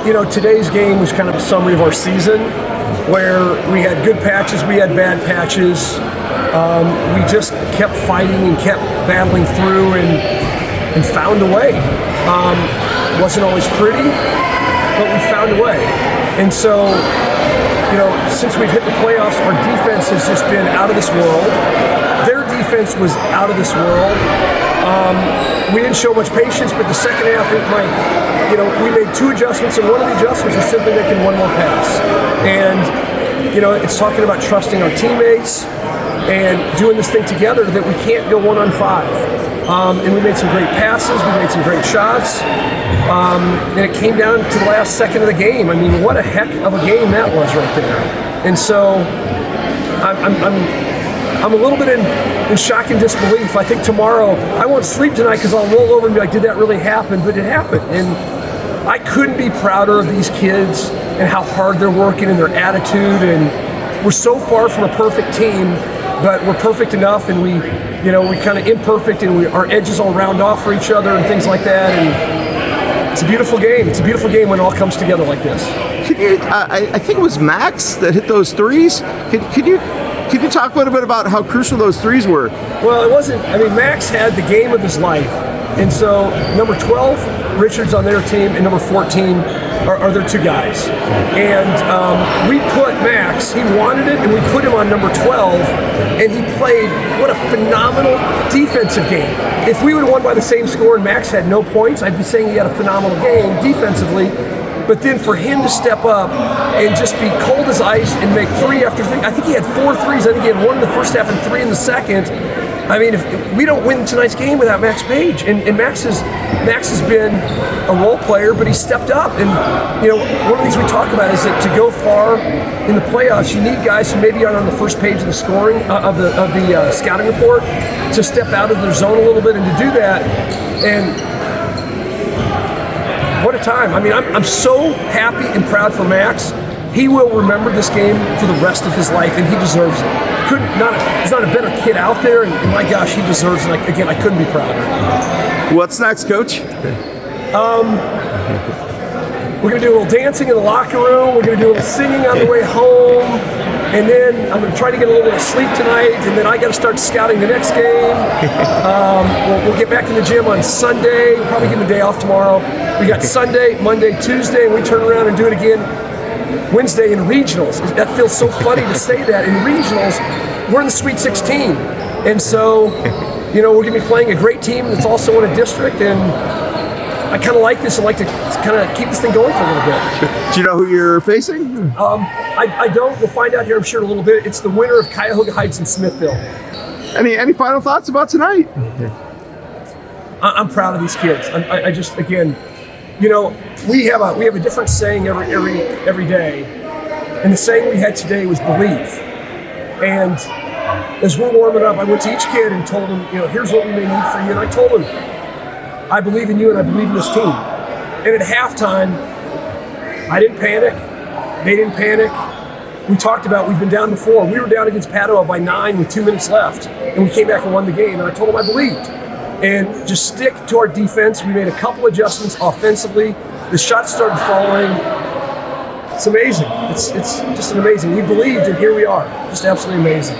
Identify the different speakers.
Speaker 1: Today's game was kind of a summary of our season, where we had good patches, we had bad patches. We just kept fighting and kept battling through and found a way. Wasn't always pretty, but we found a way. And so, since we've hit the playoffs, our defense has just been out of this world. Their defense was out of this world. We didn't show much patience, but the second half, we made 2 adjustments, and one of the adjustments was simply making one more pass. And, it's talking about trusting our teammates and doing this thing together that we can't go 1-on-5. And we made some great passes, we made some great shots, and it came down to the last second of the game. I mean, what a heck of a game that was right there. And so I'm a little bit in shock and disbelief. I think tomorrow, I won't sleep tonight because I'll roll over and be like, did that really happen? But it happened. And I couldn't be prouder of these kids and how hard they're working and their attitude. And we're so far from a perfect team, but we're perfect enough, and we kind of imperfect, and our edges all round off for each other and things like that. And it's a beautiful game. It's a beautiful game when it all comes together like this.
Speaker 2: I think it was Max that hit those threes. Could you talk a little bit about how crucial those threes were?
Speaker 1: Well, it wasn't. I mean, Max had the game of his life. And so number 12, Richard's on their team, and number 14 are their 2 guys. And we put Max, he wanted it, and we put him on number 12, and he played what a phenomenal defensive game. If we would have won by the same score and Max had no points, I'd be saying he had a phenomenal game defensively. But then for him to step up and just be cold as ice and make 3 after 3, I think he had 4 threes. I think he had 1 in the first half and 3 in the second. I mean, if we don't win tonight's game without Max Page, and Max has been a role player, but he stepped up. And one of the things we talk about is that to go far in the playoffs, you need guys who maybe aren't on the first page of the scoring of the scouting report to step out of their zone a little bit and to do that. And what a time. I mean, I'm so happy and proud for Max. He will remember this game for the rest of his life, and he deserves it. There's not a better kid out there, and my gosh, he deserves it. Again, I couldn't be prouder.
Speaker 2: What's next, Coach?
Speaker 1: We're going to do a little dancing in the locker room. We're going to do a little singing on the way home. And then I'm going to try to get a little bit of sleep tonight, and then I got to start scouting the next game. We'll get back in the gym on Sunday, probably get the day off tomorrow. We got Sunday, Monday, Tuesday, and we turn around and do it again Wednesday in regionals. That feels so funny to say that. In regionals, we're in the Sweet 16. And so, we're going to be playing a great team that's also in a district, and I kind of like this. I like to kind of keep this thing going for a little bit.
Speaker 2: Do you know who you're facing?
Speaker 1: I don't. We'll find out here, I'm sure, in a little bit. It's the winner of Cuyahoga Heights and Smithville.
Speaker 2: Any final thoughts about tonight?
Speaker 1: I'm proud of these kids. I just, again, we have a different saying every day, and the saying we had today was believe. And as we're warming up, I went to each kid and told them, here's what we may need for you. And I told them, I believe in you and I believe in this team. And at halftime, I didn't panic. They didn't panic. We talked about, we've been down before. We were down against Padua by 9 with 2 minutes left, and we came back and won the game. And I told them I believed. And just stick to our defense. We made a couple adjustments offensively. The shots started falling. It's amazing. It's just amazing. We believed, and here we are. Just absolutely amazing.